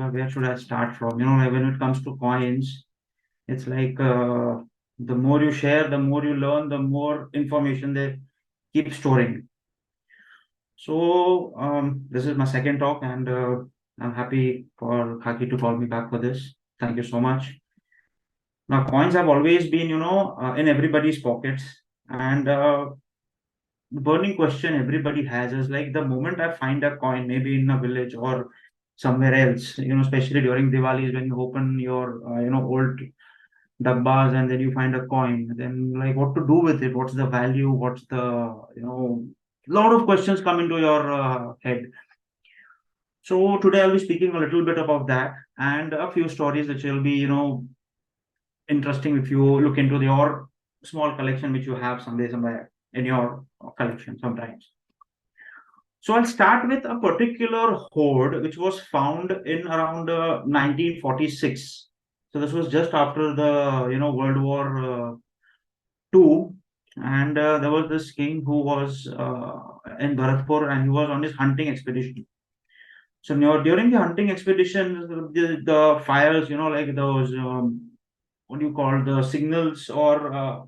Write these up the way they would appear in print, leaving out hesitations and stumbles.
where should I start from? Like when it comes to coins, it's like the more you share, the more you learn, the more information they keep storing. So this is my second talk, and I'm happy for Khaki to call me back for this. Thank you so much. Now, coins have always been, in everybody's pockets, and the burning question everybody has is like the moment I find a coin, maybe in a village or somewhere else, especially during Diwali, when you open your, old dabbas and then you find a coin, then like what to do with it? What's the value? What's the, lot of questions come into your head. So today I'll be speaking a little bit about that and a few stories which will be, interesting if you look into your small collection which you have someday somewhere in your collection sometimes. So I'll start with a particular hoard which was found in around 1946. So this was just after the World War II, and there was this king who was in Bharatpur and he was on his hunting expedition. So during the hunting expedition, the fires, like those what do you call the signals or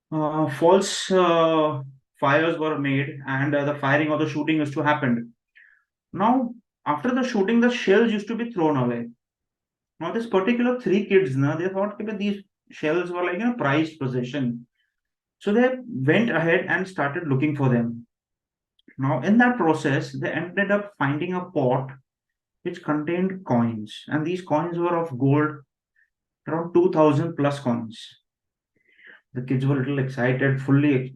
false fires were made, and the firing or the shooting used to happen. Now, after the shooting, the shells used to be thrown away. Now, this particular three kids, they thought that these shells were like prized possession. So they went ahead and started looking for them. Now, in that process, they ended up finding a pot which contained coins, and these coins were of gold, around 2000 plus coins. The kids were a little excited, fully,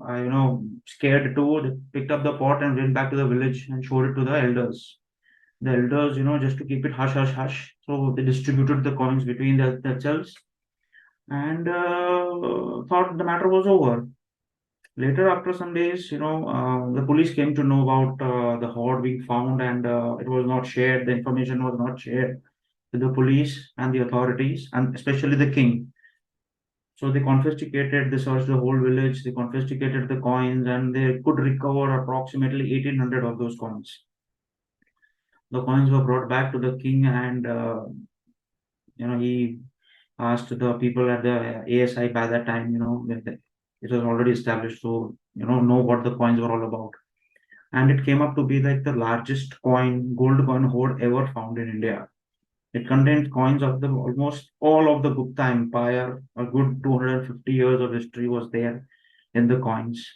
scared too. They picked up the pot and went back to the village and showed it to the elders. The elders, just to keep it hush, hush, hush. So they distributed the coins between themselves and thought the matter was over. Later, after some days, the police came to know about the hoard being found, and it was not shared. The information was not shared with the police and the authorities, and especially the king. So they confiscated, they searched the whole village, they confiscated the coins, and they could recover approximately 1800 of those coins. The coins were brought back to the king, and he asked the people at the ASI by that time, it was already established, so know what the coins were all about. And it came up to be like the largest gold coin hoard ever found in India. It contained coins of the almost all of the Gupta Empire. A good 250 years of history was there in the coins.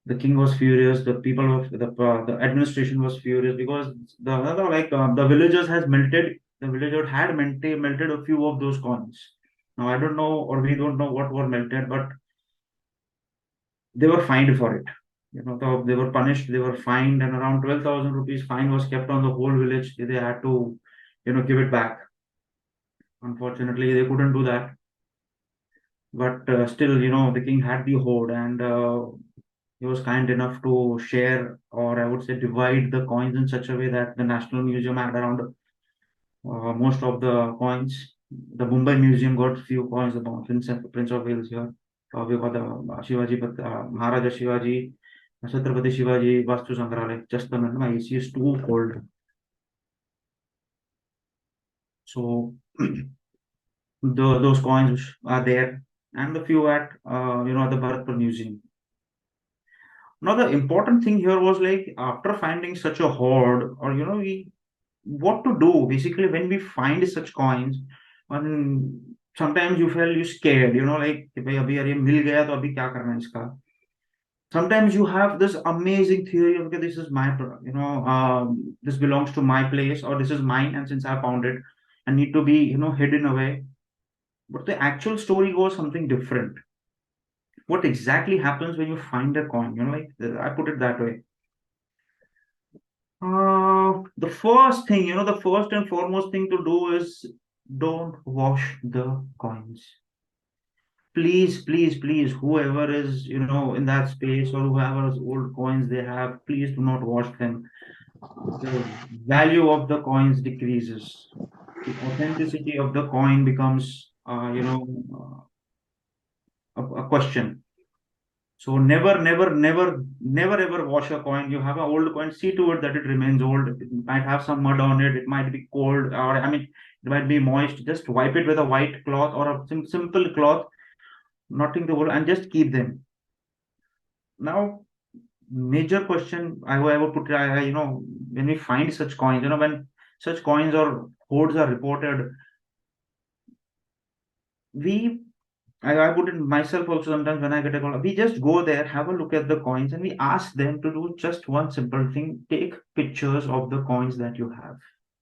The king was furious. The people of the administration was furious because the villagers has melted. The villagers had melted a few of those coins. Now I don't know, or we don't know what were melted, but they were fined for it. They were punished. They were fined, and around 12,000 rupees fine was kept on the whole village. They had to, give it back. Unfortunately, they couldn't do that. But still, the king had the hoard, and he was kind enough to share, or I would say, divide the coins in such a way that the National Museum had around most of the coins. The Mumbai Museum got few coins. The Prince of Wales here. We got the Shivaji, but Maharaja Shivaji, Chhatrapati Shivaji Vastu Sangrahalaya. Just the minute, my AC is too cold. So those coins are there, and the few at the Bharatpur Museum. Now the important thing here was like after finding such a hoard, or what to do basically when we find such coins. And sometimes you feel you scared, like कि भाई अभी यार ये मिल गया तो अभी क्या करना है इसका. Sometimes you have this amazing theory of okay, this is my this belongs to my place, or this is mine, and since I found it, I need to be hidden away. But the actual story goes something different. What exactly happens when you find a coin? Like I put it that way. The first thing, the first and foremost thing to do is don't wash the coins. Please, please, please, whoever is, in that space, or whoever's old coins they have, please do not wash them. The value of the coins decreases. The authenticity of the coin becomes, a question. So never ever wash a coin. You have an old coin, see to it that it remains old. It might have some mud on it. It might be cold, or I mean, it might be moist. Just wipe it with a white cloth or a simple cloth, nothing the whole, and just keep them. Now, major question I would put, when we find such coins, when such coins or hoards are reported, we I put it myself also sometimes when I get a call. We just go there, have a look at the coins, and we ask them to do just one simple thing: take pictures of the coins that you have,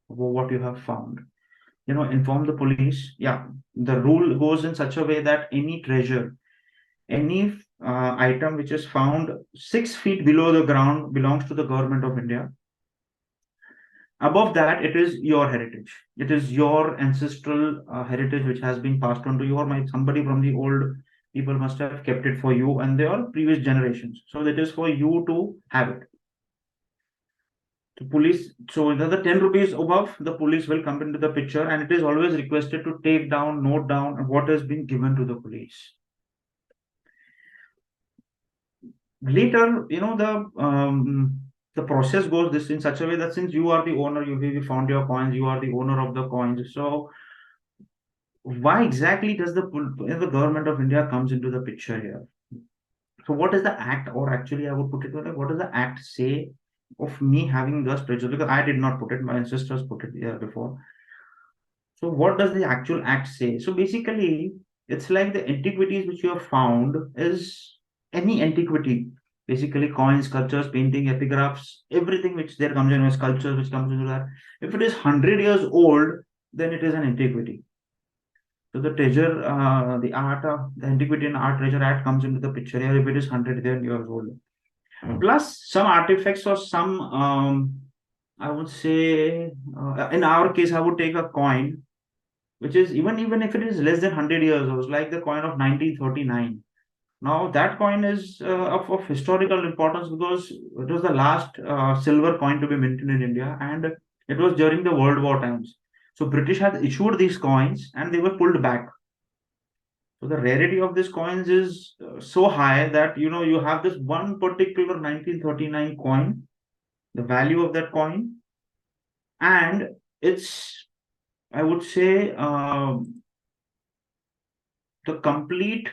of what you have found. Inform the police. Yeah, the rule goes in such a way that any treasure, any item which is found 6 feet below the ground belongs to the government of India. Above that, it is your heritage. It is your ancestral heritage which has been passed on to you, or somebody from the old people must have kept it for you and their previous generations. So it is for you to have it. The police, so another 10 rupees above, the police will come into the picture, and it is always requested to take down, note down what has been given to the police. Later, the process goes this in such a way that since you are the owner, you found your coins, you are the owner of the coins. So why exactly does the government of India comes into the picture here? So what is the act, or actually I would put it like, what does the act say of me having thus prejudice? Because I did not put it, my ancestors put it here before. So what does the actual act say? So basically, it's like the antiquities which you have found is any antiquity. Basically, coins, sculptures, painting, epigraphs, everything which there comes in, sculptures which comes into that. If it is 100 years old, then it is an antiquity. So the treasure, the art, the Antiquity and Art Treasure Act comes into the picture here if it is 100 years old. Plus some artifacts or some, I would say, in our case, I would take a coin, which is even if it is less than 100 years old, like the coin of 1939. Now that coin is of historical importance because it was the last silver coin to be minted in India, and it was during the World War times. So British had issued these coins and they were pulled back. So the rarity of these coins is so high that you have this one particular 1939 coin, the value of that coin, and it's, I would say, the complete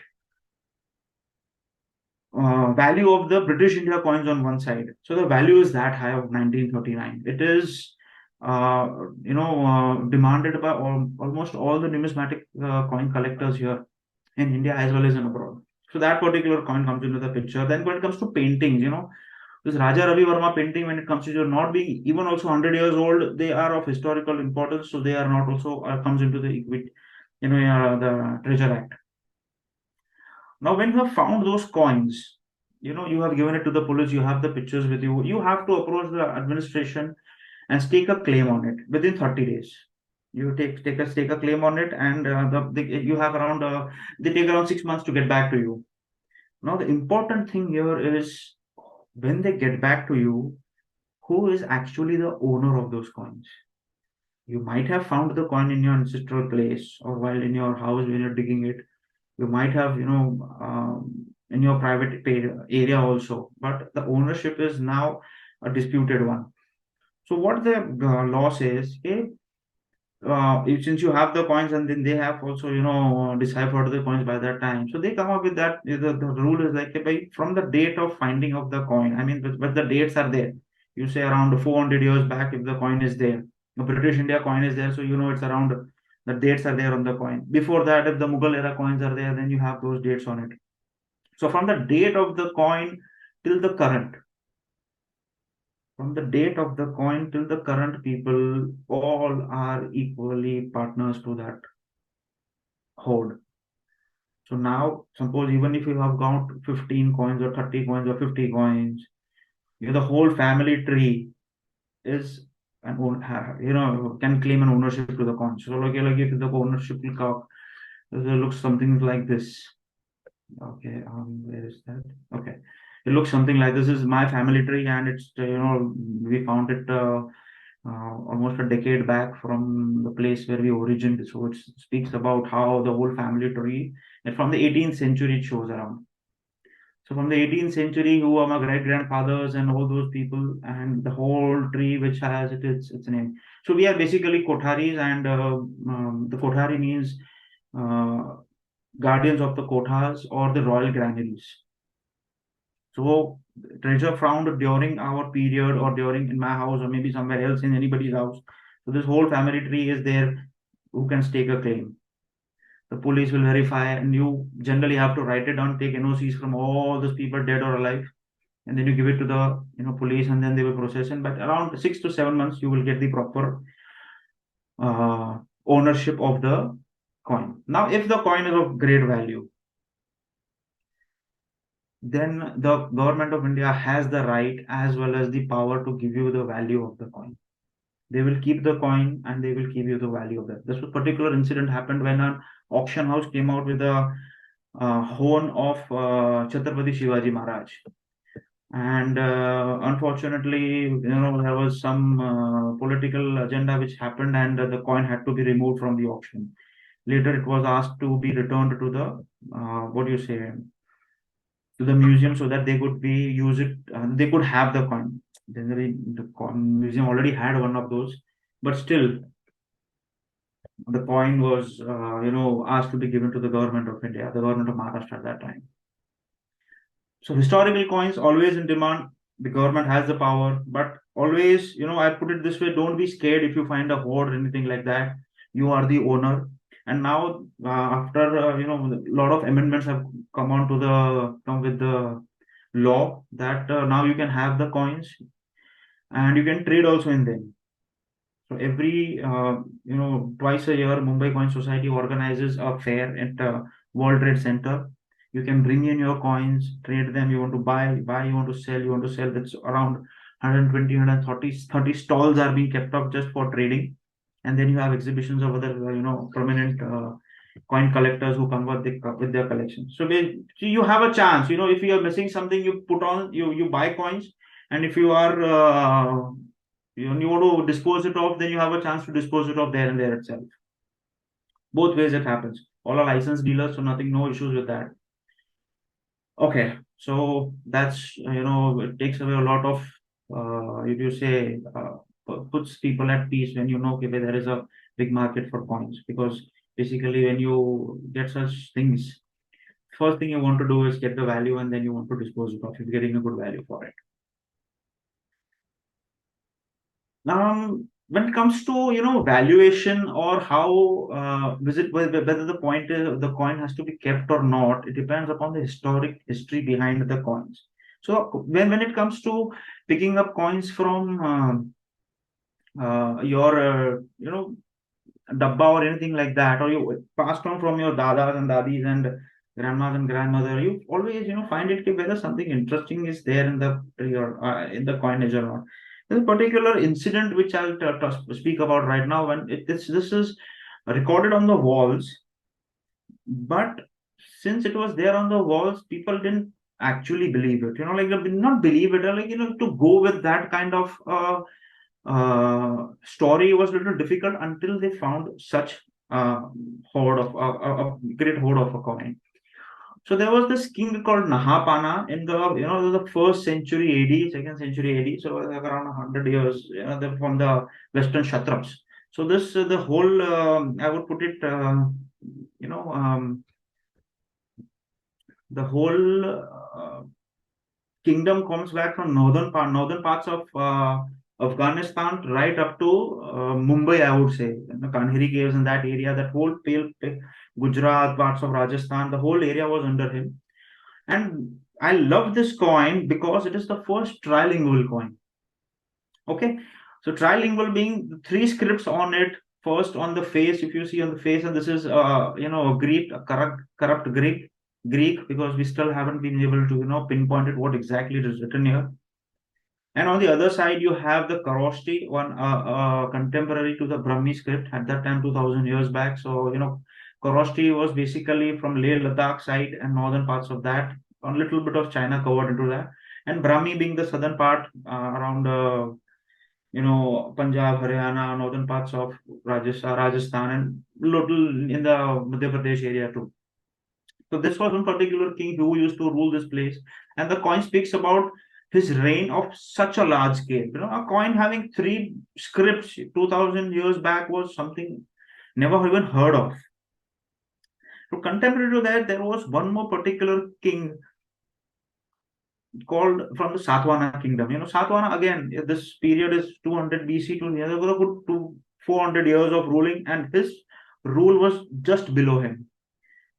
value of the British India coins on one side. So the value is that high of 1939. It is, demanded by almost all the numismatic coin collectors here in India as well as in abroad. So that particular coin comes into the picture. Then when it comes to paintings, this Raja Ravi Verma painting, when it comes to not being even also 100 years old, they are of historical importance. So they are not also comes into the the Treasure Act. Now, when you have found those coins, you have given it to the police, you have the pictures with you, you have to approach the administration and stake a claim on it within 30 days. You take a claim on it, and you have around they take around 6 months to get back to you. Now, the important thing here is when they get back to you, who is actually the owner of those coins? You might have found the coin in your ancestral place or while in your house when you're digging it. You might have, in your private area also, but the ownership is now a disputed one. So what the law says, okay, since you have the coins and then they have also, deciphered the coins by that time. So they come up with that. The rule is like, from the date of finding of the coin, I mean, but the dates are there. You say around 400 years back if the coin is there. The British India coin is there, so it's around, the dates are there on the coin. Before that, if the Mughal era coins are there, then you have those dates on it. So from the date of the coin till the current, from the date of the coin till the current, people all are equally partners to that hoard. So now, suppose even if you have got 15 coins or 30 coins or 50 coins, the whole family tree is an own, can claim an ownership to the coins. So like if the ownership looks something like this. Okay, where is that? Okay, it looks something like this is my family tree, and it's we found it almost a decade back from the place where we originated. So it speaks about how the whole family tree, and from the 18th century, it shows around. So from the 18th century, who are my great grandfathers and all those people, and the whole tree which has its name. So we are basically Kotharis, and the Kothari means uh, guardians of the kothas or the royal granaries. So treasure found during our period or during in my house or maybe somewhere else in anybody's house. So this whole family tree is there who can stake a claim. The police will verify, and you generally have to write it down, take NOCs from all those people dead or alive, and then you give it to the police, and then they will process it. But around 6 to 7 months, you will get the proper uh, ownership of the coin. Now, if the coin is of great value, then the government of India has the right as well as the power to give you the value of the coin. They will keep the coin and they will give you the value of that. This particular incident happened when an auction house came out with a horn of Chhatrapati Shivaji Maharaj. And unfortunately, there was some political agenda which happened, and the coin had to be removed from the auction. Later, it was asked to be returned to the what do you say, to the museum, so that they could be use it. They could have the coin. Generally, the museum already had one of those, but still, the coin was asked to be given to the government of India, the government of Maharashtra at that time. So historical coins always in demand. The government has the power, but always, I put it this way: don't be scared if you find a hoard or anything like that. You are the owner. And now, after a lot of amendments have come with the law that now you can have the coins and you can trade also in them. So every twice a year, Mumbai Coin Society organizes a fair at World Trade Center. You can bring in your coins, trade them. You want to buy, you want to sell, you want to sell. That's around 120, 130 stalls are being kept up just for trading. And then you have exhibitions of other, prominent coin collectors who come with their collection. So you have a chance. If you are missing something, you buy coins, and if you are you want to dispose it off, then you have a chance to dispose it off there and there itself. Both ways it happens. All are licensed dealers, so nothing, no issues with that. Okay, so that's it takes away a lot of if you say puts people at peace when okay, there is a big market for coins, because basically when you get such things, first thing you want to do is get the value, and then you want to dispose it off if you're getting a good value for it. When it comes to valuation or how whether the point is the coin has to be kept or not, it depends upon the historic history behind the coins. So when it comes to picking up coins from your dabba or anything like that, or you passed on from your dadas and dadis and grandmas and grandmother, you always find it whether something interesting is there in the tree or in the coinage or not. There's a particular incident which I'll speak about right now. When this is recorded on the walls, but since it was there on the walls, people didn't actually believe it. Like they did not believe it, or like to go with that kind of story was a little difficult until they found such hoard of a great hoard of a coin. So there was this king called Nahapana in the first century AD, second century AD. So like around 100 years, from the Western Kshatraps. So this the whole I would put it, the whole kingdom comes back from northern parts of Afghanistan right up to Mumbai, I would say. The Kanheri caves in that area, that whole Gujarat, parts of Rajasthan, the whole area was under him. And I love this coin because it is the first trilingual coin. Okay, so trilingual being three scripts on it. First on the face, if you see on the face, and this is Greek, corrupt Greek, because we still haven't been able to pinpoint it what exactly it is written here. And on the other side, you have the Kharosthi, one contemporary to the Brahmi script at that time, 2000 years back. So, Kharosthi was basically from Leh Ladakh side and northern parts of that, a little bit of China covered into that. And Brahmi being the southern part around, Punjab, Haryana, northern parts of Rajasthan, and little in the Madhya Pradesh area too. So this was one particular king who used to rule this place, and the coin speaks about his reign of such a large scale. You know, a coin having three scripts 2000 years back was something never even heard of. So contemporary to that, there was one more particular king called from the Satavahana kingdom. You know, Satavahana again, this period is 200 BC to 400 years of ruling, and his rule was just below him.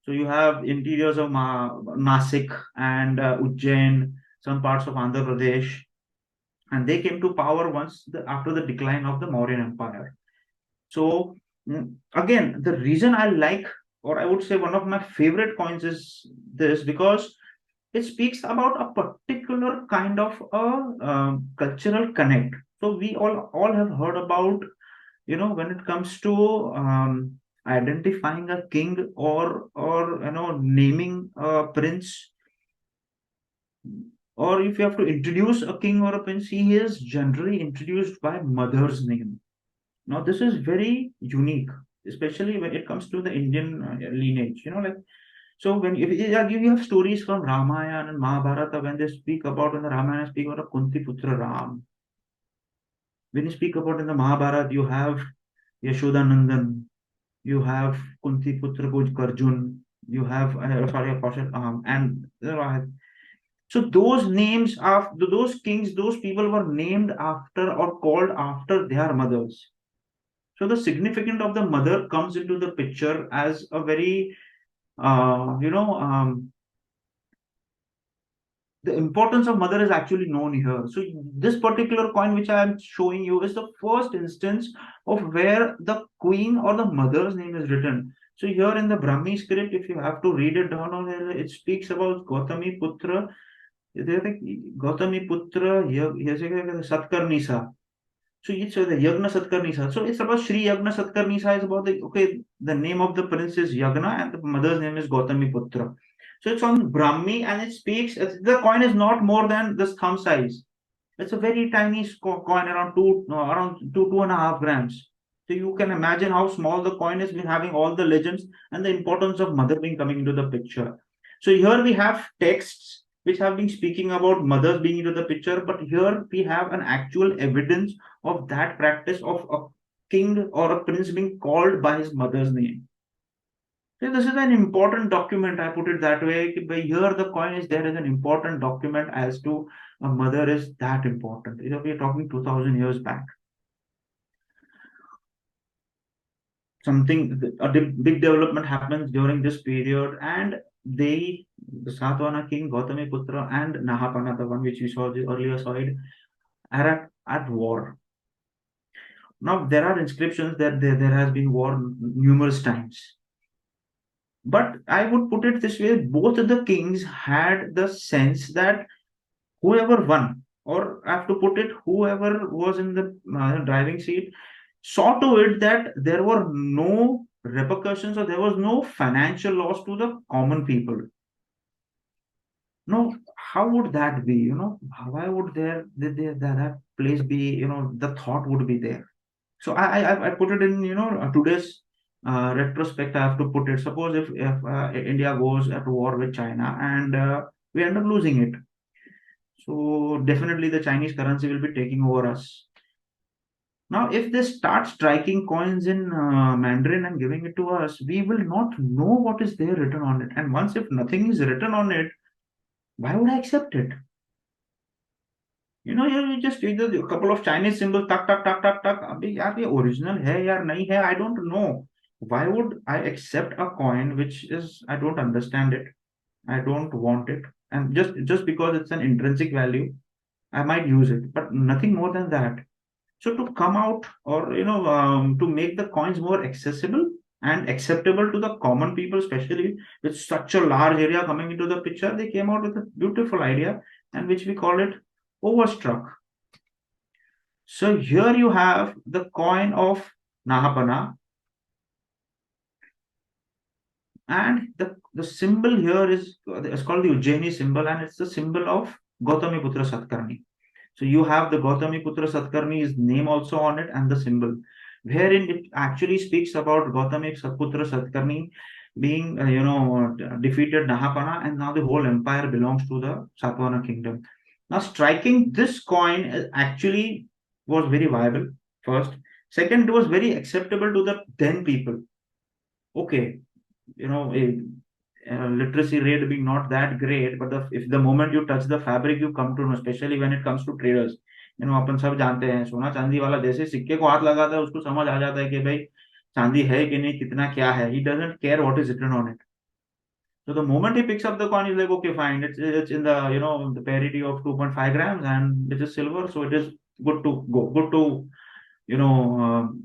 So you have interiors of Nasik and Ujjain, some parts of Andhra Pradesh, and they came to power after the decline of the Mauryan Empire. So again, the reason I like, or I would say one of my favorite coins is this, because it speaks about a particular kind of a cultural connect. So we all have heard about, you know, when it comes to identifying a king, or you know, naming a prince, or if you have to introduce a king or a prince, he is generally introduced by mother's name. Now this is very unique, especially when it comes to the Indian lineage. You know, like, so when if you have stories from Ramayana and Mahabharata, when they speak about, in the Ramayana speak about a Kunti Putra Ram. When you speak about in the Mahabharata, you have Yashodanandan, you have Kunti Putra Arjun, you have and so those names of those kings, those people were named after or called after their mothers. So the significance of the mother comes into the picture as a very you know, the importance of mother is actually known here. So this particular coin which I am showing you is the first instance of where the queen or the mother's name is written. So here in the Brahmi script, if you have to read it down on here, it speaks about Gautami Putra. Gautami Putra Satkarnisa. So it's the Yagna Satkarnisa. So it's about Sri Yagna Satkarnisa is about the name of the prince is Yagna and the mother's name is Gautami Putra. So it's on Brahmi, and it speaks, the coin is not more than this thumb size. It's a very tiny coin, around two and a half grams. So you can imagine how small the coin is, having all the legends and the importance of mother being coming into the picture. So here we have texts which have been speaking about mothers being into the picture, but here we have an actual evidence of that practice of a king or a prince being called by his mother's name. So this is an important document. I put it that way. By here, the coin is there as an important document as to a mother is that important. You know, we are talking 2000 years back. Big development happens during this period, and the Satavahana king, Gautami Putra, and Nahapana, the one which we saw the earlier slide, are at war. Now there are inscriptions that there has been war numerous times. But I would put it this way, both of the kings had the sense that whoever won, or I have to put it, whoever was in the driving seat, saw to it that there were no repercussions or there was no financial loss to the common people. No, how would that be? You know, why would that place be? You know, the thought would be there. So I put it in, you know, today's retrospect. I have to put it. Suppose if India goes at war with China and we end up losing it, so definitely the Chinese currency will be taking over us. Now, if they start striking coins in Mandarin and giving it to us, we will not know what is there written on it. And once if nothing is written on it, why would I accept it? You know, you just use a couple of Chinese symbols, tak tak tak tak tak. अबे यार ये original है या नहीं है? I don't know. Why would I accept a coin which is, I don't understand it, I don't want it, and just because it's an intrinsic value, I might use it, but nothing more than that. So to come out, or you know, to make the coins more accessible and acceptable to the common people, especially with such a large area coming into the picture, they came out with a beautiful idea, and which we call it overstruck. So here you have the coin of Nahapana, and the symbol here is it's called the Ujjaini symbol, and it's the symbol of Gautami Putra Satkarni. So you have the Gautami Putra Satkarni's name also on it, and the symbol, wherein it actually speaks about Gautami Putra Satkarni. being defeated Nahapana, and now the whole empire belongs to the Satavahana kingdom. Now striking this coin actually was very viable. First, second, it was very acceptable to the then people. Okay, literacy rate being not that great, but if the moment you touch the fabric, you come to know, especially when it comes to traders. अपन सब जानते हैं, सोना चांदी वाला जैसे सिक्के को हाथ लगाता है, उसको समझ आ जाता है कि भाई चांदी है कि नहीं, कितना क्या है. He doesn't care what is written on it. So the moment he picks up the coin, he's like, okay, fine, it's in the the parity of 2.5 grams, and it is silver, so it is good to go, good to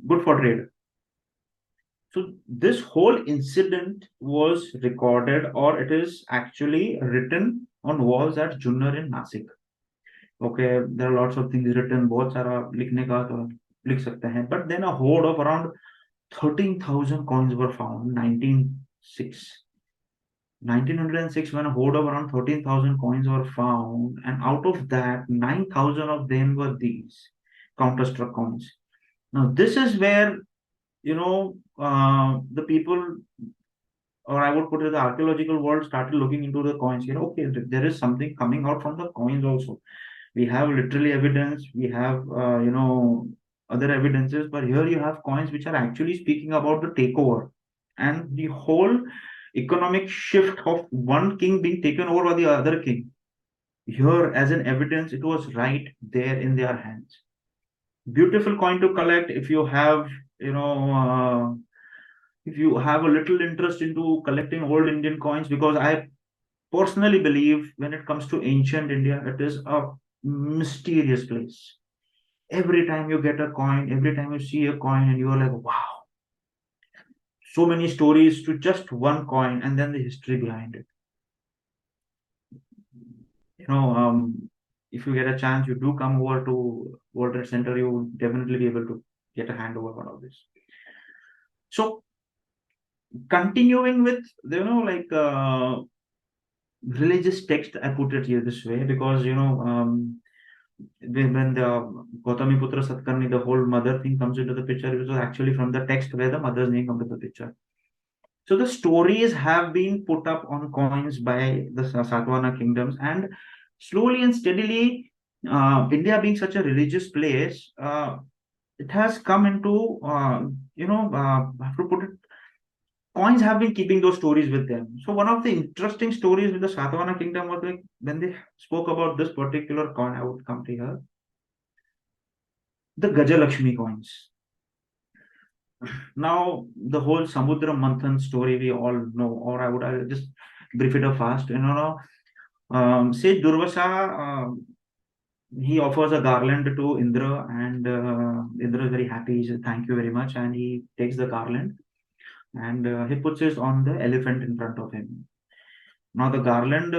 good for trade. So this whole incident was recorded, or it is actually written on walls at Junnar in Nasik. Okay, there are lots of things written. बहुत सारा लिखने का तो लिख सकते हैं. But then a hoard of around 13,000 coins were found in 1906, when a hoard of around 13,000 coins were found, and out of that, 9,000 of them were these counterstruck coins. Now, this is where the people, or I would put it, the archaeological world started looking into the coins. Okay, there is something coming out from the coins also. We have literally evidence, we have other evidences, but here you have coins which are actually speaking about the takeover and the whole economic shift of one king being taken over by the other king. Here, as an evidence, it was right there in their hands. Beautiful coin to collect if you have, if you have a little interest into collecting old Indian coins, because I personally believe when it comes to ancient India, it is a mysterious place. Every time you get a coin, every time you see a coin, and you are like, wow, so many stories to just one coin, and then the history behind it. If you get a chance, you do come over to World Trade Center, you will definitely be able to get a hand over one of this. So, continuing with, religious text, I put it here this way because, when the Gautami Putra Satkarni, the whole mother thing comes into the picture, it was actually from the text where the mother's name comes into the picture. So the stories have been put up on coins by the Satavahana kingdoms, and slowly and steadily, India being such a religious place, it has come into, I have to put it, coins have been keeping those stories with them. So one of the interesting stories with the Satavahana kingdom was like when they spoke about this particular coin, I would come to here, the Gajalakshmi coins. Now, the whole Samudra Manthan story we all know, or I'll just brief it up fast. Say Durvasa, he offers a garland to Indra, and Indra is very happy. He says, "Thank you very much," and he takes the garland and he puts it on the elephant in front of him. Now, the garland,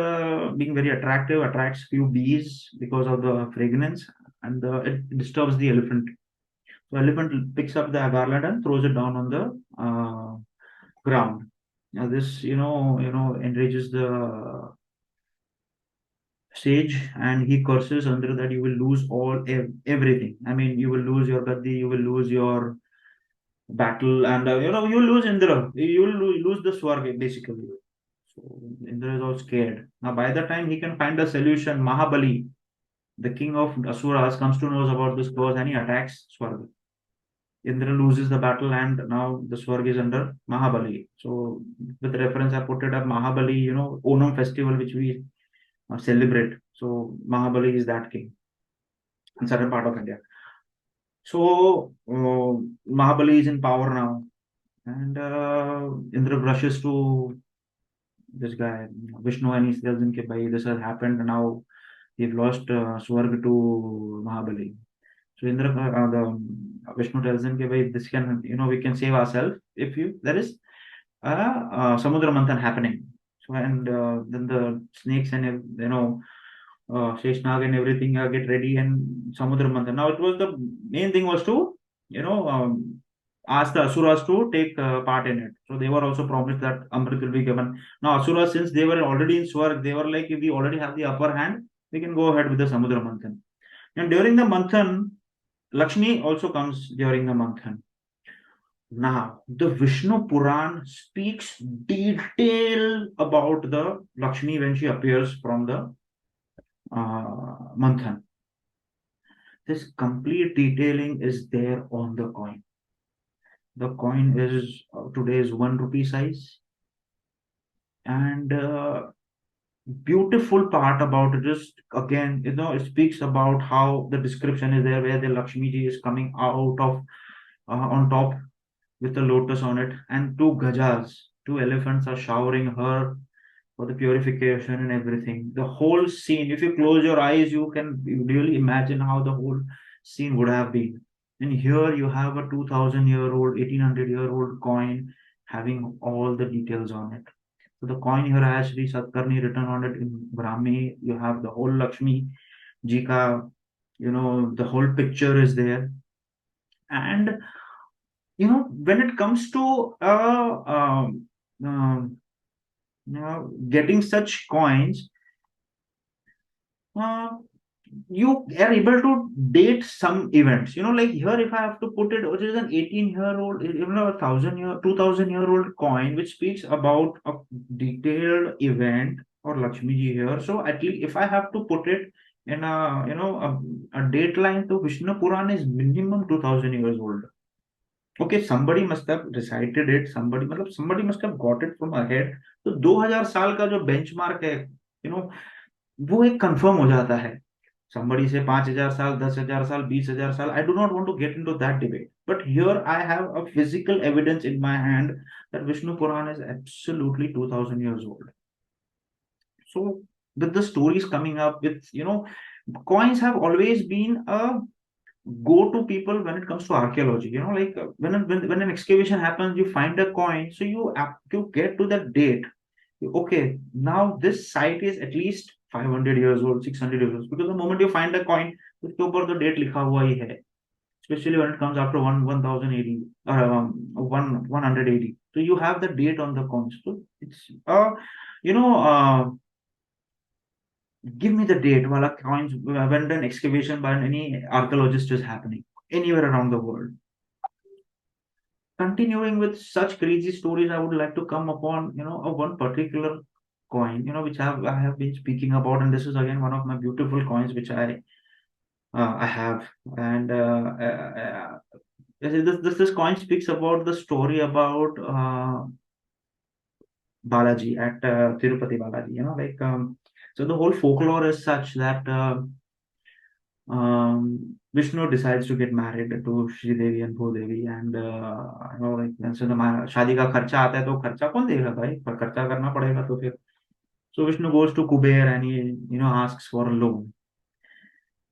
being very attractive, attracts few bees because of the fragrance, and it disturbs the elephant. So elephant picks up the garland and throws it down on the ground. Now this, enrages the sage, and he curses under that you will lose everything. I mean, you will lose your gaddi, you will lose your battle, and you will lose Indra. You will lose the Swarga basically. So Indra is all scared. Now by the time he can find a solution, Mahabali, the king of Asuras, comes to know about this cause and he attacks Swarga. Indra loses the battle, and now the Swarg is under Mahabali. So, with reference, I put it at Mahabali, Onam festival, which we celebrate. So, Mahabali is that king in certain part of India. So, Mahabali is in power now, and Indra rushes to this guy, Vishnu, and he tells him, "Bhai, this has happened. Now we've lost Swarg to Mahabali." So Indra, the Vishnu tells him, "Bhai, this can, we can save ourselves if there is a Samudra Manthan happening." So and then the snakes and Sheshnag and everything get ready and Samudra Manthan. Now it was the main thing was to ask the Asuras to take part in it. So they were also promised that Amrit will be given. Now Asuras, since they were already in Swarg, they were like, if we already have the upper hand, we can go ahead with the Samudra Manthan. And during the Manthan, Lakshmi also comes during the Manthan. Now, the Vishnu Puran speaks detail about the Lakshmi when she appears from the Manthan. This complete detailing is there on the coin. The coin is today's 1 rupee size, and beautiful part about it is, again, it speaks about how the description is there where the Lakshmi ji is coming out of on top with the lotus on it, and two gajas, two elephants are showering her for the purification and everything. The whole scene, if you close your eyes, you can really imagine how the whole scene would have been. And here you have a 2000-year-old, 1800-year-old coin having all the details on it. So the coin here has Sri Satkarni written on it in Brahmi. You have the whole Lakshmi Ji ka, the whole picture is there. And, when it comes to getting such coins, uh, you are able to date some events. Like here, if I have to put it, which is an 18-year-old, even a 1,000-year, 2,000-year-old coin, which speaks about a detailed event or Lakshmi ji here. So at least if I have to put it in a date line, to Vishnu Puran is minimum 2,000 years old. Okay, somebody must have recited it. Somebody must have got it from ahead. तो 2000 साल का जो benchmark है, you know, वो एक confirm हो जाता है. Somebody say 5,000 साल, 10,000 साल, 20,000 साल. I do not want to get into that debate. But here I have a physical evidence in my hand that Vishnu Puran is absolutely 2,000 years old. So with the stories coming up with, coins have always been a go-to people when it comes to archaeology. Like when an excavation happens, you find a coin, so you get to that date. Okay, now this site is at least 500 years old, 600 years old, because the moment you find a coin, उसके ऊपर तो date लिखा हुआ ही है. Especially when it comes after 1080 or 180. So you have the date on the coins. So it's you know give me the date while coins when an excavation by any archaeologist is happening anywhere around the world. Continuing with such crazy stories, I would like to come upon a one particular coin which I have been speaking about, and this is again one of my beautiful coins which I have. And this coin speaks about the story about Balaji at Tirupati Balaji. Like so the whole folklore is such that Vishnu decides to get married to Shri Devi and Bhudevi, and like so शादी का खर्चा आता है, तो खर्चा कौन देगा भाई, पर खर्चा करना पड़ेगा तो फिर. So Vishnu goes to Kuber and he asks for a loan.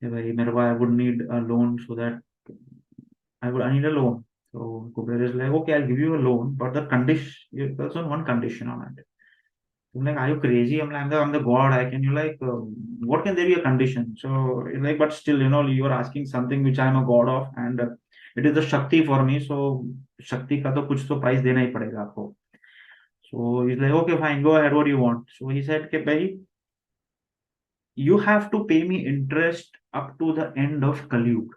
कि भाई मेरे को I would need a loan, so that I need a loan. So Kuber is like, okay, I'll give you a loan, but the condition, there's only one condition on it. I'm like, are you crazy? I'm the god. I can, what can there be a condition? So it's like, but still, you are asking something which I'm a god of, and it is the Shakti for me. So Shakti का तो कुछ तो price देना ही पड़ेगा आपको. So he's like, okay, fine, go ahead. What do you want? So he said, okay, भाई, you have to pay me interest up to the end of Kali Yuga.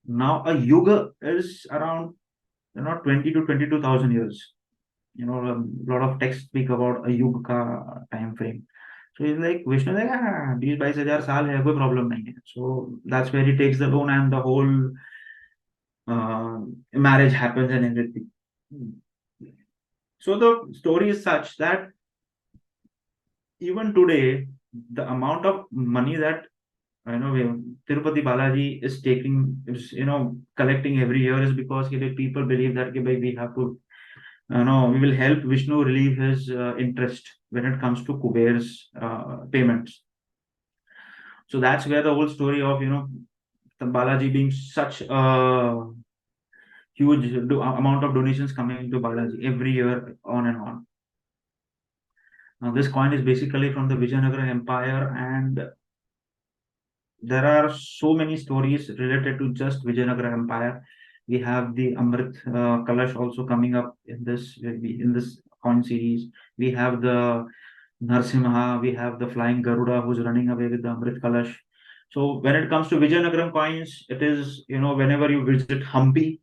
Now a yuga is around 20 to 22,000 years. A lot of texts speak about a युग का time frame. So he's like, Vishnu is like, 20-22 साल है, कोई problem नहीं है. So that's where he takes the loan, and the whole marriage happens and everything. So the story is such that even today, the amount of money that Tirupati Balaji is taking, is collecting every year, is because people believe that we have to we will help Vishnu relieve his interest when it comes to Kuber's payments. So that's where the whole story of Balaji being such a huge amount of donations coming to Balaji every year, on and on. Now this coin is basically from the Vijayanagara Empire, and there are so many stories related to just Vijayanagara Empire. We have the Amrit Kalash also coming up in this coin series. We have the Narsimha, we have the flying Garuda who's running away with the Amrit Kalash. So when it comes to Vijayanagaram coins, it is, whenever you visit Hampi,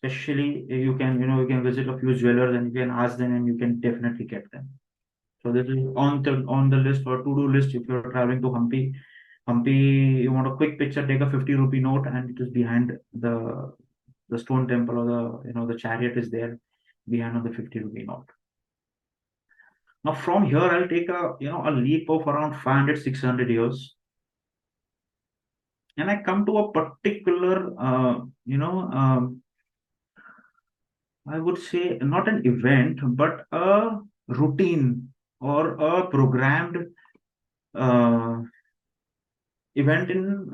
Especially you can visit a few jewelers and you can ask them and you can definitely get them. So this is on the list or to-do list if you're traveling to Hampi. Hampi, you want a quick picture, take a 50 rupee note and it is behind the stone temple or the chariot is there behind on the 50 rupee note. Now from here I'll take a leap of around 500, 600 years, and I come to a particular I would say not an event but a routine or a programmed uh, event in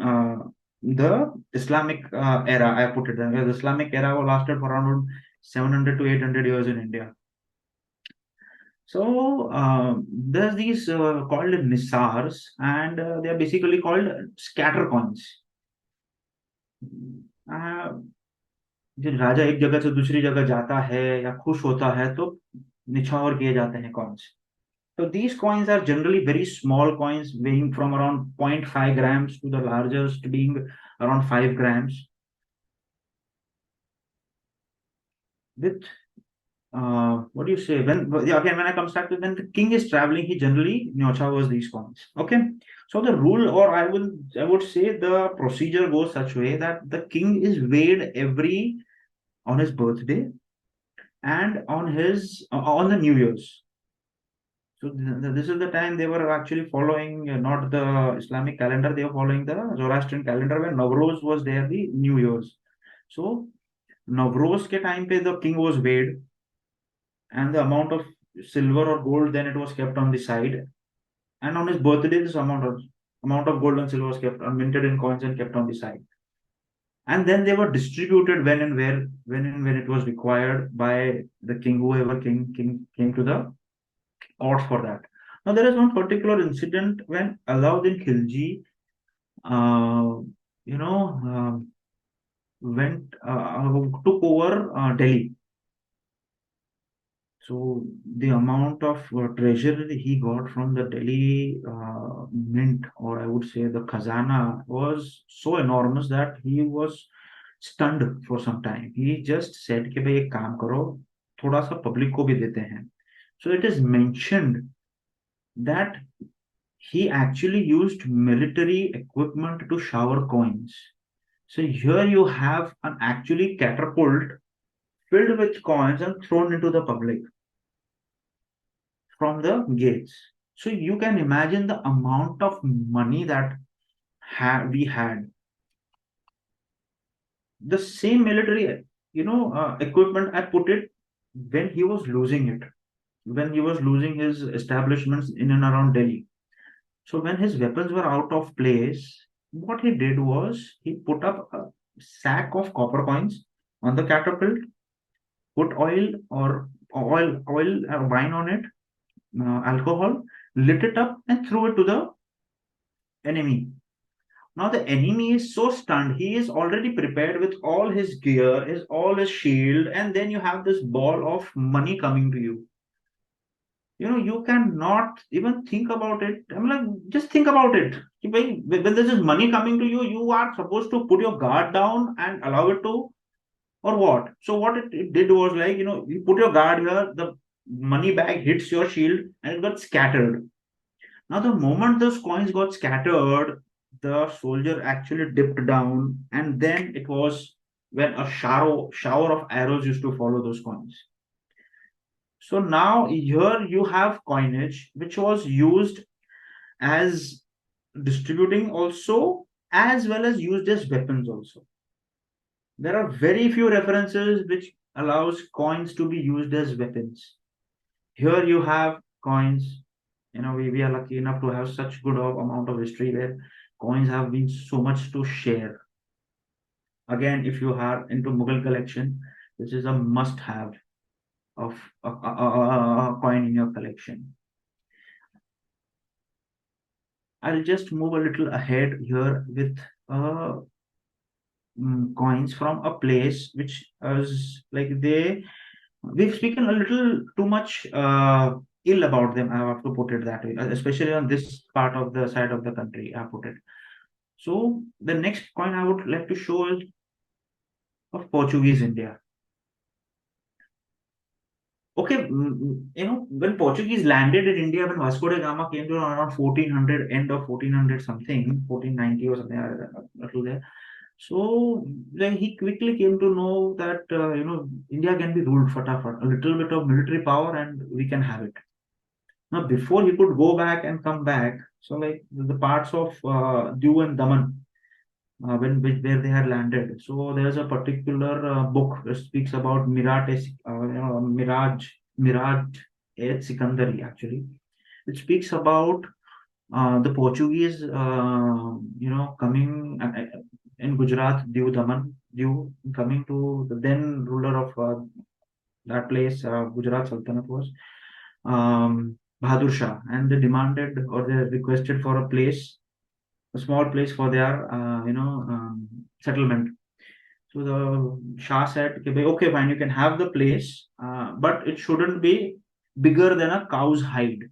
the Islamic era. I put it there. The Islamic era lasted for around 700 to 800 years in India. So there's these called nisars, and they are basically called scatter coins. Uh, जब राजा एक जगह से दूसरी जगह जाता है या खुश होता है तो निछावर किए जाते हैं coins. So these coins are generally very small coins weighing from around 0.5 grams to the largest being around 5 grams. With what do you say? Again, when I come back to when the king is traveling, he generally nyochawers these coins. Okay. So the rule, or I would say the procedure goes such way that the king is weighed every on his birthday and on the New Year's. So this is the time they were actually following not the Islamic calendar, they were following the Zoroastrian calendar where Navroz was there, the New Year's. So Navroz ke time pe the king was weighed and the amount of silver or gold then it was kept on the side. And on his birthday, this amount of gold and silver was kept minted in coins and kept on the side. And then they were distributed when and where, when and when it was required by the king, whoever king came to the odds for that. Now there is one particular incident when Alauddin Khilji, uh, you know, went took over Delhi. So the amount of treasure he got from the Delhi mint, or I would say the khazana, was so enormous that he was stunned for some time. He just said कि भाई एक काम करो, थोड़ा सा public को भी देते हैं. So it is mentioned that he actually used military equipment to shower coins. So here you have an actually catapult filled with coins and thrown into the public from the gates. So you can imagine the amount of money that we had. The same military, equipment, I put it when he was losing it, when he was losing his establishments in and around Delhi. So when his weapons were out of place, what he did was he put up a sack of copper coins on the catapult, put oil or wine on it, alcohol, lit it up, and threw it to the enemy. Now the enemy is so stunned, he is already prepared with all his gear, all his shield, and then you have this ball of money coming to you. You cannot even think about it. I'm like, just think about it. When there's this money coming to you, you are supposed to put your guard down and allow it to, or what? So what it did was like, you put your guard here, the money bag hits your shield and it got scattered. Now, the moment those coins got scattered, the soldier actually dipped down, and then it was when a shower of arrows used to follow those coins. So now here you have coinage, which was used as distributing also, as well as used as weapons also. There are very few references which allows coins to be used as weapons. Here you have coins. We are lucky enough to have such good amount of history where coins have been so much to share. Again, if you are into Mughal collection, this is a must-have of a coin in your collection. I'll just move a little ahead here with coins from a place which is like we've spoken a little too much ill about them. I have to put it that way, especially on this part of the side of the country. I put it. So the next coin I would like to show is of Portuguese India. Okay, when Portuguese landed in India, when Vasco da Gama came to around 1400, end of 1400 something, 1490 or something, to there. So like, he quickly came to know that, India can be ruled fatafat, a little bit of military power and we can have it. Now, before he could go back and come back, so like the parts of Diu and Daman, where they had landed. So there's a particular book that speaks about Miraj et Sikandari actually. It speaks about the Portuguese, coming in Gujarat, Diu Daman, Diu coming to the then ruler of that place, Gujarat Sultanate was Bahadur Shah, and they demanded or they requested for a small place for their, settlement. So the Shah said, okay, okay, fine, you can have the place, but it shouldn't be bigger than a cow's hide.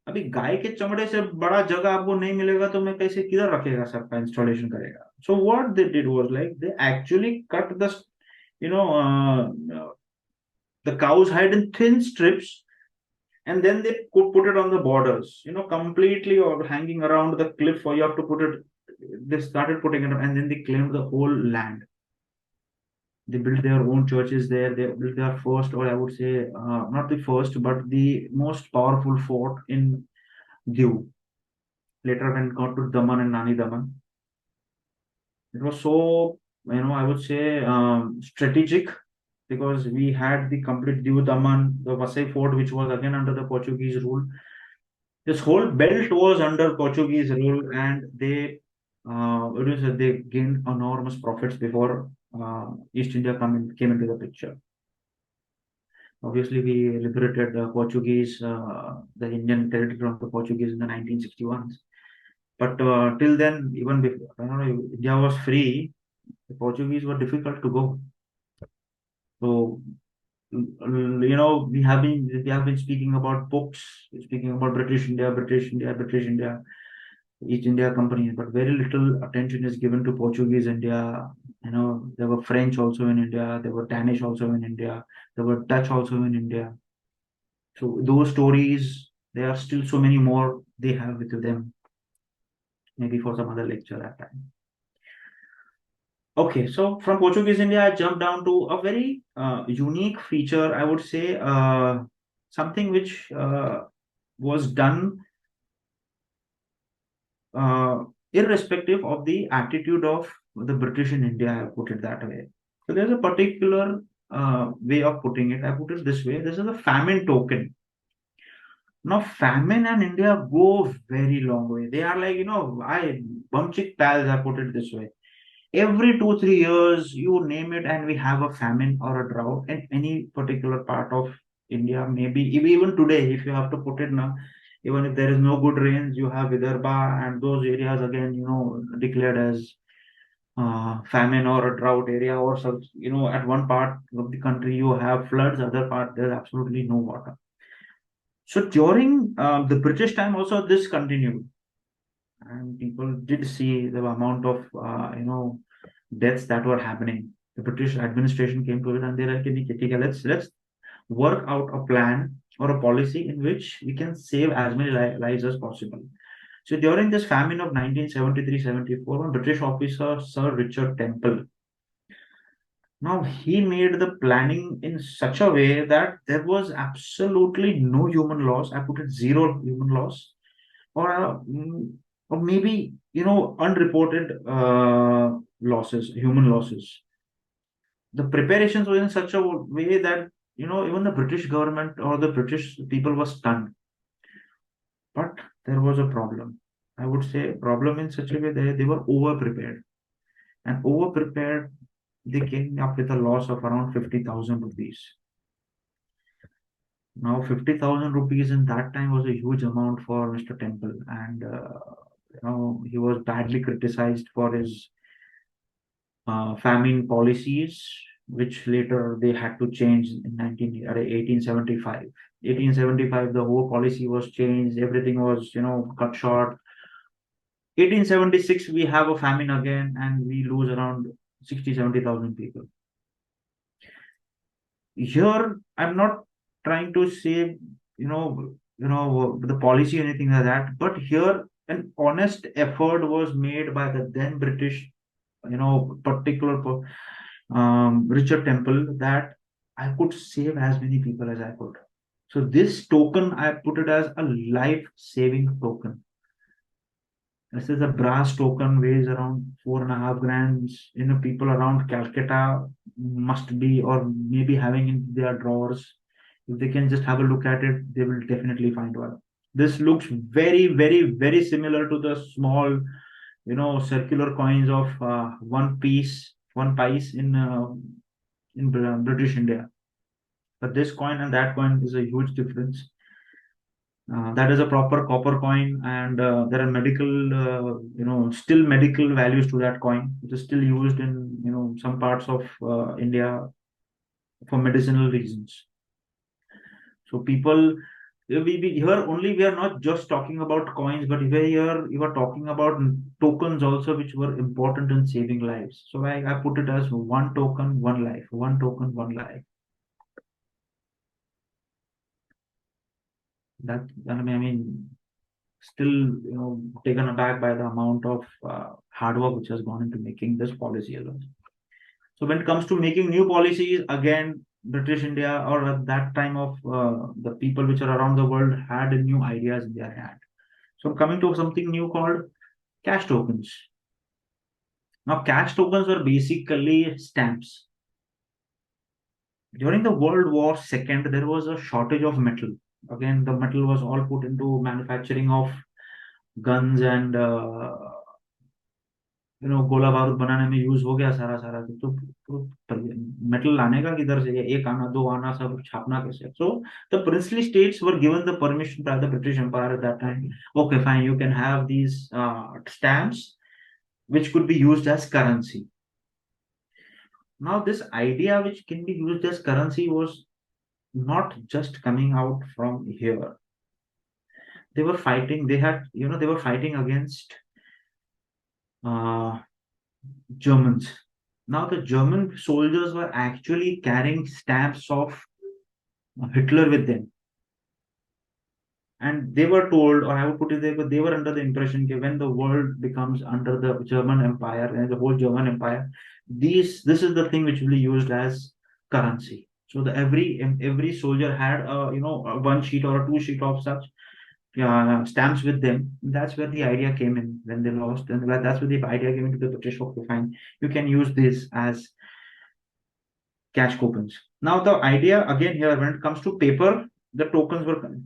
अभी गाय के चमड़े से बड़ा जगह आपको नहीं मिलेगा तो मैं कैसे किधर रखेगा सबका इंस्टॉलेशन करेगा. So what they did was like they actually cut you know uh, the cow's hide in thin strips, and then they could put it on the borders, completely, or hanging around the cliff, or you have to put it. They started putting it, and then they claimed the whole land. They built their own churches there. They built their first, or I would say, not the first, but the most powerful fort in Diu. Later, when it got to Daman and Nani Daman, it was so, I would say, strategic, because we had the complete Diu Daman, the Vasai fort, which was again under the Portuguese rule. This whole belt was under Portuguese rule, and they gained enormous profits before East India came into the picture. Obviously, we liberated the Indian territory from the Portuguese in the 1961s. But till then, even before, India was free, the Portuguese were difficult to go. So, we have been speaking about books, speaking about British India, British India, British India, East India Company, but very little attention is given to Portuguese India. There were French also in India, there were Danish also in India, there were Dutch also in India. So those stories, there are still so many more they have with them. Maybe for some other lecture that time. Okay, so from Portuguese India, I jumped down to a very unique feature, I would say, something which was done irrespective of the attitude of the British in India, I put it that way. So there's a particular way of putting it. I put it this way: this is a famine token. Now, famine and India go very long way. They are like, I bumchick pals, I put it this way. Every 2 3 years, you name it, and we have a famine or a drought in any particular part of India. Maybe even today, if you have to put it now, even if there is no good rains, you have Vidarbha and those areas again, declared as famine or a drought area, or some, at one part of the country you have floods, other part there's absolutely no water. So during the British time, also this continued, and people did see the amount of deaths that were happening. The British administration came to it, and they're like, "Okay, let's work out a plan or a policy in which we can save as many lives as possible." So during this famine of 1973-74, one British officer, Sir Richard Temple, now he made the planning in such a way that there was absolutely no human loss. I put it zero human loss, or or maybe unreported losses, human losses. The preparations were in such a way that even the British government or the British people were stunned. But there was a problem. I would say problem in such a way that they were over prepared, and over prepared they came up with a loss of around 50,000 rupees. Now 50,000 rupees in that time was a huge amount for Mr. Temple, and he was badly criticized for his famine policies, which later they had to change in 1875. 1875, the whole policy was changed. Everything was, cut short. 1876, we have a famine again, and we lose around 60, 70,000 people. Here, I'm not trying to say, the policy or anything like that, but here an honest effort was made by the then British, particular Richard Temple, that I could save as many people as I could. So this token, I put it as a life-saving token. This is a brass token, weighs around 4.5 grams. People around Calcutta must be, or maybe having in their drawers. If they can just have a look at it, they will definitely find one. This looks very, very, very similar to the small, circular coins of one piece in British India. But this coin and that coin is a huge difference. That is a proper copper coin, and there are still medical values to that coin. It is still used in, some parts of India for medicinal reasons. So people, here only we are not just talking about coins, but here you are talking about tokens also, which were important in saving lives. So I put it as one token, one life, one token, one life. I mean, still, taken aback by the amount of hard work which has gone into making this policy alone. So when it comes to making new policies, again, British India, or at that time of the people which are around the world, had new ideas in their hand. So coming to something new called cash tokens. Now, cash tokens were basically stamps. During the World War II, there was a shortage of metal. Again, the metal was all put into manufacturing of guns and गोला बारूद बनाने में use हो गया सारा सारा तो metal लाने का किधर से, एक आना दो आना, सब छापना कैसे? So the princely states were given the permission by the British Empire at that time. Okay, fine, you can have these stamps which could be used as currency. Now this idea which can be used as currency was not just coming out from here. They were fighting, they were fighting against uh, Germans. Now, the German soldiers were actually carrying stamps of Hitler with them. And they were told, or I would put it there, but they were under the impression that when the world becomes under the German Empire and the whole German Empire, this is the thing which will be used as currency. So every soldier had a one sheet or a two sheet of such stamps with them. That's where the idea came in when they lost, and that's where the idea came into the British. Okay, fine, you can use this as cash coupons. Now the idea again here, when it comes to paper, the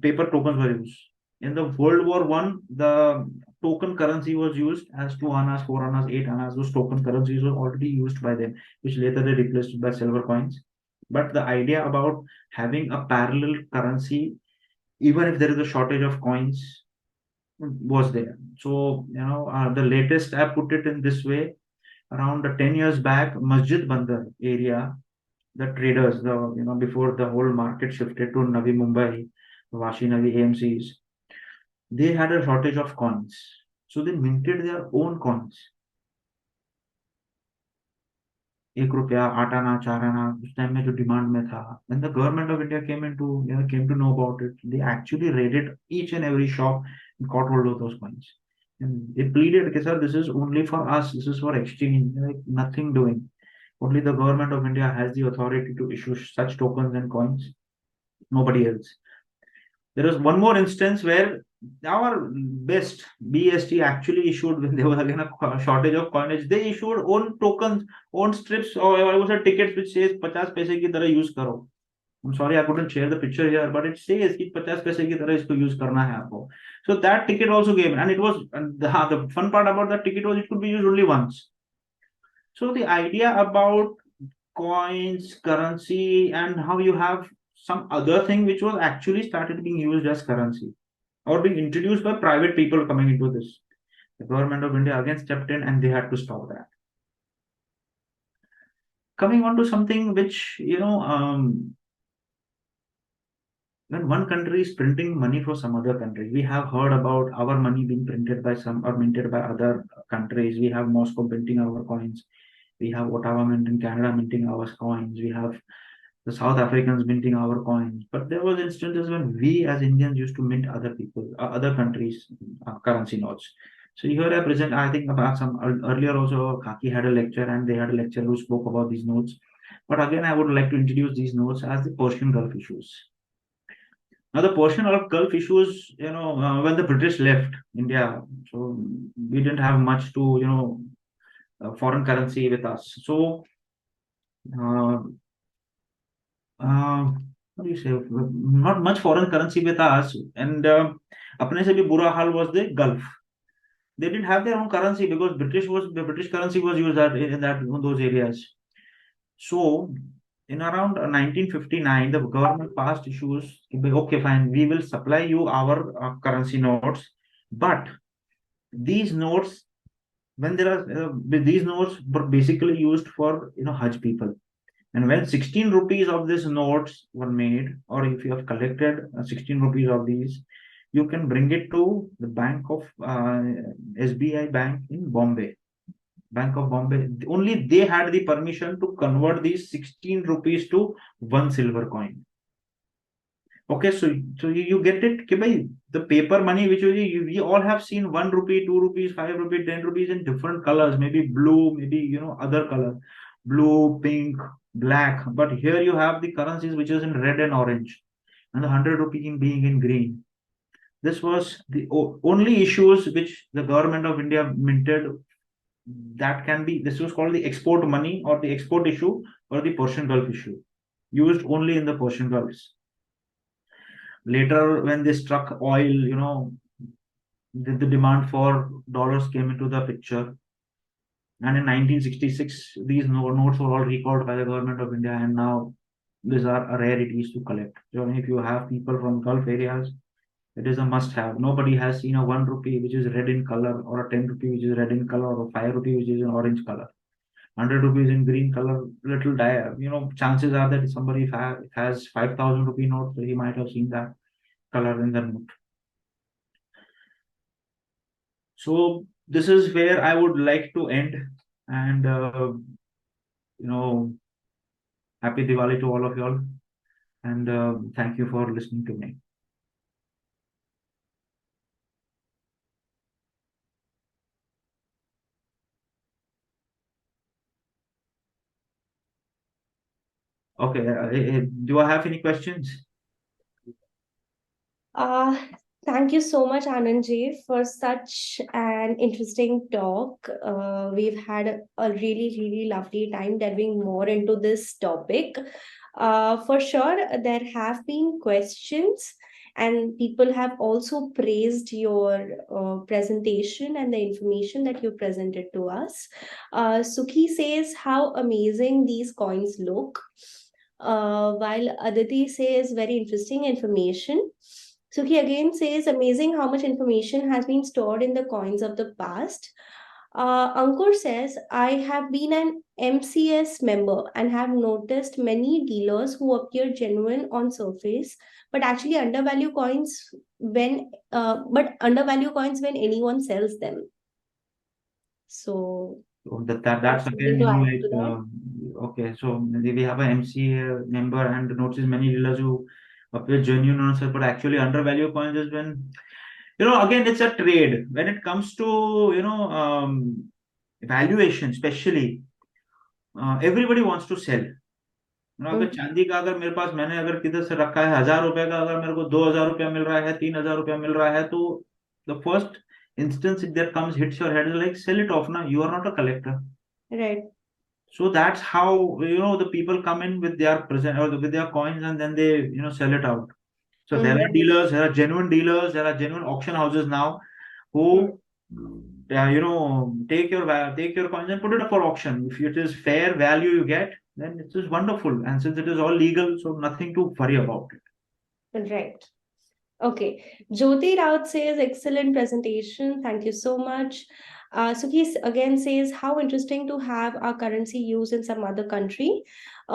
paper tokens were used. In the World War One, the token currency was used as 2 annas, 4 annas, 8 annas. Those token currencies were already used by them, which later they replaced by silver coins. But the idea about having a parallel currency, even if there is a shortage of coins, was there. So the latest, I put it in this way: around 10 years back, Masjid Bandar area, the traders, before the whole market shifted to Navi Mumbai, Vashi Navi AMCs, they had a shortage of coins. So they minted their own coins. 1 रुपया, 8 आना, 4 आना, उस time में जो demand में था. When the government of India came to know about it, they actually raided each and every shop and caught hold of those coins. And they pleaded, okay, sir, this is only for us, this is for exchange, like nothing doing. Only the government of India has the authority to issue such tokens and coins. Nobody else. There was one more instance where our best BST actually issued, when there was again a shortage of coinage, they issued own tokens, own strips, or I was a tickets which says 50 paise ki tarah use karo. I'm sorry I couldn't share the picture here, but it says ki 50 paise ki tarah isko use karna hai aapko. So that ticket also came, and it was, and the fun part about that ticket was it could be used only once. So the idea about coins, currency, and how you have some other thing which was actually started being used as currency or being introduced by private people coming into this. The government of India again stepped in and they had to stop that. Coming on to something which, when one country is printing money for some other country, we have heard about our money being printed by some or minted by other countries. We have Moscow printing our coins. We have Ottawa Mint in Canada minting our coins. We have the South Africans minting our coins. But there was instances when we as Indians used to mint other people, other countries' currency notes. So here I present, I think about some earlier also, Kaki had a lecture and they had a lecturer who spoke about these notes. But again, I would like to introduce these notes as the Persian Gulf issues. Now, the Persian Gulf issues, when the British left India, so we didn't have much to, foreign currency with us. So, uh, what do you say? Not much foreign currency with us. And apne se bhi bura hal was the Gulf. They didn't have their own currency because the British currency was used in those areas. So in around 1959, the government passed issues. Okay, fine, we will supply you our currency notes, but these notes, when there are these notes were basically used for Hajj people. And when 16 rupees of these notes were made, or if you have collected 16 rupees of these, you can bring it to the bank of SBI Bank in Bombay. Bank of Bombay. Only they had the permission to convert these 16 rupees to one silver coin. Okay, so you get it. Okay, bhai, the paper money which we all have seen 1 rupee, 2 rupees, 5 rupees, 10 rupees in different colors, maybe blue, maybe other color, blue, pink, black. But here you have the currencies which is in red and orange, and the 100 rupee in being in green. This was the only issues which the government of India minted. This was called the export money or the export issue or the Persian Gulf issue, used only in the Persian Gulfs. Later, when they struck oil, the demand for dollars came into the picture. And in 1966, these notes were all recalled by the government of India, and now these are rarities to collect. So if you have people from Gulf areas, it is a must-have. Nobody has seen a 1 rupee which is red in color, or a 10 rupee which is red in color, or a 5 rupee which is in orange color. 100 rupees in green color, little dire. Chances are that somebody has 5,000 rupee note, so he might have seen that color in the note. So this is where I would like to end. And happy Diwali to all of y'all. And thank you for listening to me. Okay, do I have any questions? Thank you so much, Anand for such an interesting talk. We've had a really, really lovely time delving more into this topic. For sure, there have been questions, and people have also praised your presentation and the information that you presented to us. Sukhi says how amazing these coins look, while Aditi says very interesting information. Sukhi again says, amazing how much information has been stored in the coins of the past. Ankur says, I have been an MCS member and have noticed many dealers who appear genuine on surface, but actually undervalue coins when anyone sells them. So That's again, okay. So we have an MC member and notice many dealers who appear genuine on sale, but actually undervalue coins is when, again, it's a trade. When it comes to, valuation, especially, everybody wants to sell. अगर चांदी का अगर मेरे पास मैंने अगर किधर से रखा है 1,000 रुपए का, अगर मेरे को 2,000 रुपया मिल रहा है, 3,000 रुपया मिल रहा है, तो the first instance that comes hits your head is like, sell it off now. You are not a collector. Right. So that's how the people come in with their present or with their coins, and then they sell it out. So there are dealers, there are genuine dealers, there are genuine auction houses now who take your coins and put it up for auction. If it is fair value you get, then it is wonderful. And since it is all legal, so nothing to worry about it. Right. Okay. Jyoti Raut says, excellent presentation. Thank you so much. Sukhi again says, how interesting to have our currency used in some other country.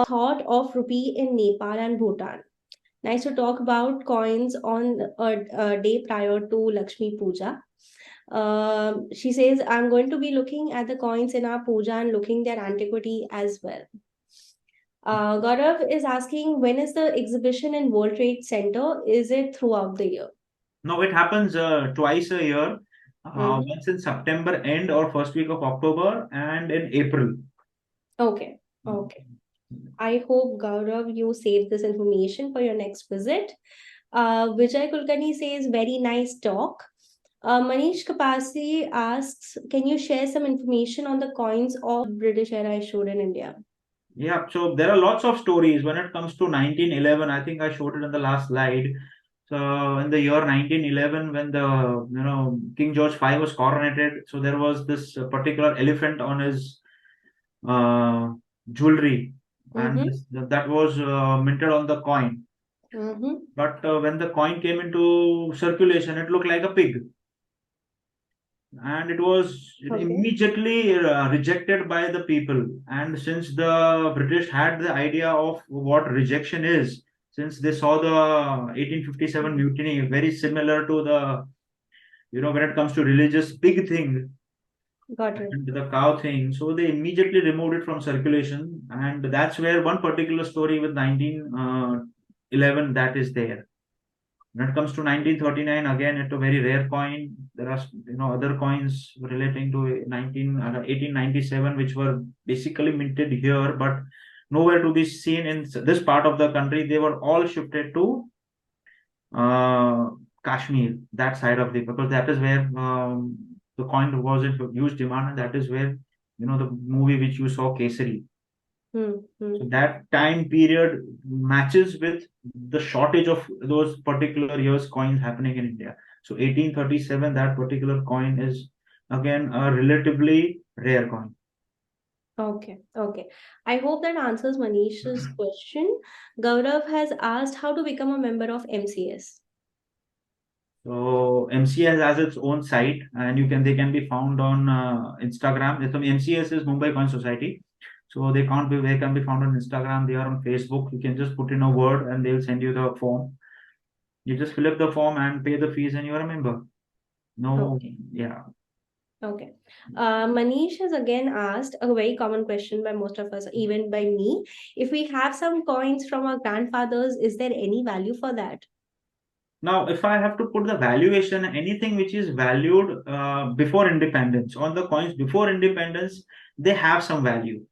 Thought of rupee in Nepal and Bhutan. Nice to talk about coins on a day prior to Lakshmi Puja. She says, I'm going to be looking at the coins in our puja and looking their antiquity as well. Gaurav is asking, when is the exhibition in World Trade Center? Is it throughout the year? No, it happens twice a year. Mm-hmm. Once in September end or first week of October, and in April. Okay. Okay. I hope, Gaurav, you save this information for your next visit. Vijay Kulkarni says, very nice talk. Manish Kapasi asks, can you share some information on the coins of British era I showed in India? Yeah, so there are lots of stories when it comes to 1911. I think I showed it in the last slide. So in the year 1911, when the King George V was coronated, so there was this particular elephant on his uh, jewelry, and Mm-hmm. that was minted on the coin. Mm-hmm. But when the coin came into circulation, it looked like a pig, and it was Okay. immediately rejected by the people. And since the British had the idea of what rejection is, since they saw the 1857 mutiny very similar to the, when it comes to religious pig thing Got it. and the cow thing, so they immediately removed it from circulation. And that's where one particular story with 1911 that is there. When it comes to 1939, again, it's a very rare coin. There are, other coins relating to 1897, which were basically minted here, but nowhere to be seen in this part of the country. They were all shifted to uh, Kashmir, that side of the, because that is where the coin was in huge demand, and that is where, the movie which you saw, Kesari. Mm-hmm. So that time period matches with the shortage of those particular years coins happening in India. So 1837, that particular coin is again a relatively rare coin. Okay, okay. I hope that answers Manish's question. Gaurav has asked how to become a member of MCS. So MCS has its own site, and they can be found on Instagram. So MCS is Mumbai Coin Society. So they can be found on Instagram. They are on Facebook. You can just put in a word, and they will send you the form. You just fill up the form and pay the fees, and you are a member. No, Okay, yeah. okay. Manish has again asked a very common question by most of us, even by me. If we have some coins from our grandfathers, is there any value for that? Now, if I have to put the valuation, anything which is valued before independence, on the coins before independence, they have some value.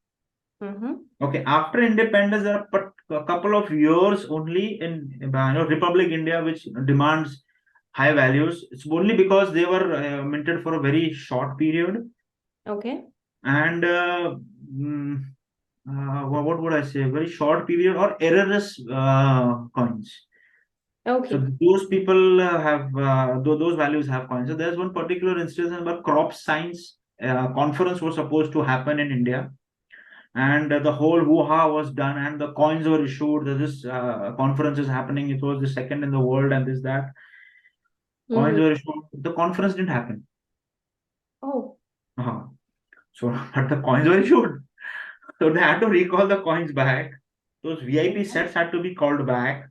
Mm-hmm. Okay, after independence, there are a couple of years only in Republic India, which demands high values. It's only because they were minted for a very short period, Okay, and mm, what would I say? Very short period or erroneous coins. So okay. those people have those values have coins. So there's one particular instance where crop science conference was supposed to happen in India, and the whole hoo-ha was done, and the coins were issued. This conference is happening. It was the second in the world, and this that coins Mm-hmm. were issued. The conference didn't happen. Oh, Uh-huh. So, but the coins were issued. So they had to recall the coins back. Those VIP okay. sets had to be called back,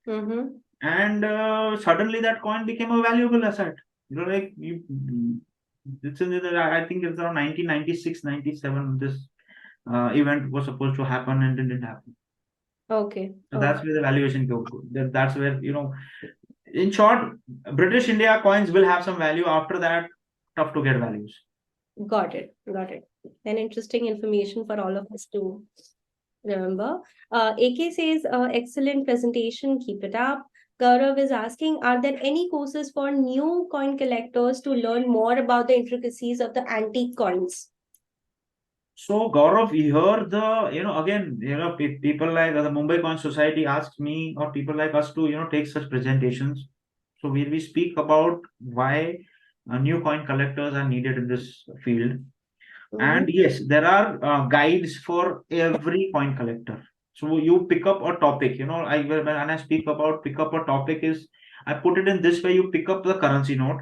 Mm-hmm. and suddenly that coin became a valuable asset. Like you, it's in the, I think it's around 1996, 97. This event was supposed to happen and didn't happen. Okay, So that's okay. where the valuation goes. That's where, in short, British India coins will have some value. After that, tough to get values. Got it, got it. An interesting information for all of us to remember. AK says, excellent presentation, keep it up. Gaurav is asking, are there any courses for new coin collectors to learn more about the intricacies of the antique coins? So Gaurav, here again, people like the Mumbai Coin Society asks me or people like us to, take such presentations. So we speak about why new coin collectors are needed in this field. And Mm-hmm. yes, there are guides for every coin collector. So you pick up a topic, when I speak about pick up a topic is, I put it in this way: you pick up the currency note,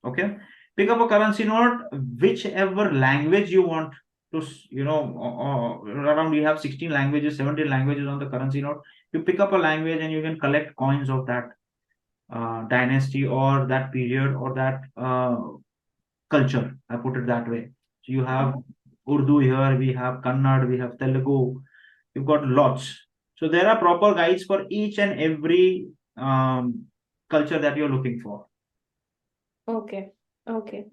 okay? Pick up a currency note, whichever language you want to, around you have 16 languages, 17 languages on the currency note. You pick up a language and you can collect coins of that dynasty or that period or that culture. I put it that way. So you have Urdu here, we have Kannada, we have Telugu. you've got lots. So there are proper guides for each and every culture that you're looking for. Okay. Okay.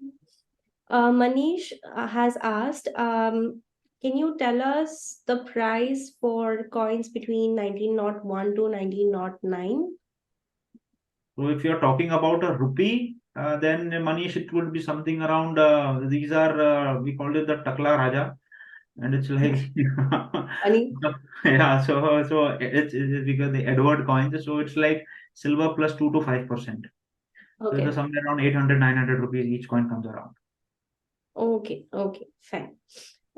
Manish has asked, can you tell us the price for coins between 1901 to 1909? So if you're talking about a rupee, then Manish, it would be something around, these are, we call it the Takla Raja. And it's like, Money? yeah, so it's because the Edward coins, so it's like silver plus 2 to 5%. So it's Okay. somewhere around 800, 900 rupees each coin comes around. Okay. Okay. Fine.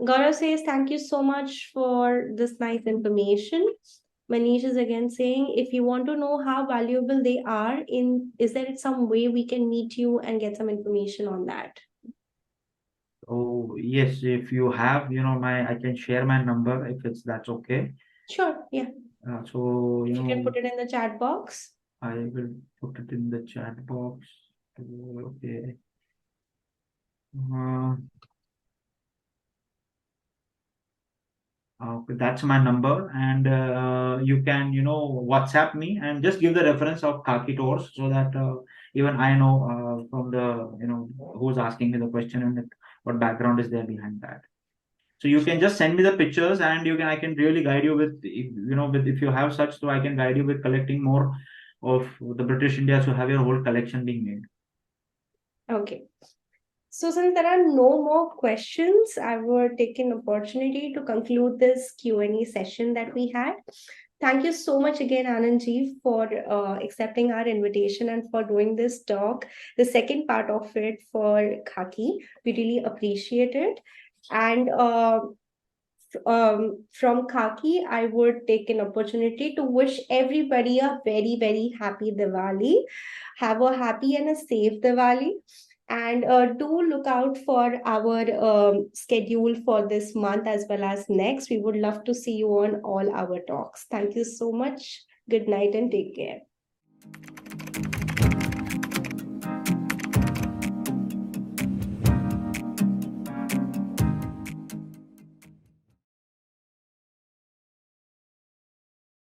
Gaurav says, thank you so much for this nice information. Manish is again saying, if you want to know how valuable they are, is there some way we can meet you and get some information on that? Oh, yes, if you have, I can share my number if that's okay. Sure. Yeah. So, If you can put it in the chat box. I will put it in the chat box. Okay. Uh, okay, that's my number, and you can, WhatsApp me and just give the reference of Khaki Tours so that even I know from the, who's asking me the question and what background is there behind that. So you can just send me the pictures, and I can really guide you with, if you have such, so I can guide you with collecting more of the British India, so have your whole collection being made. Okay. So since there are no more questions, I would take an opportunity to conclude this Q&A session that we had. Thank you so much again, Anandji, for accepting our invitation and for doing this talk, the second part of it for Khaki. We really appreciate it. And from Khaki, I would take an opportunity to wish everybody a very, very happy Diwali. Have a happy and a safe Diwali. And do look out for our schedule for this month as well as next. We would love to see you on all our talks. Thank you so much. Good night and take care.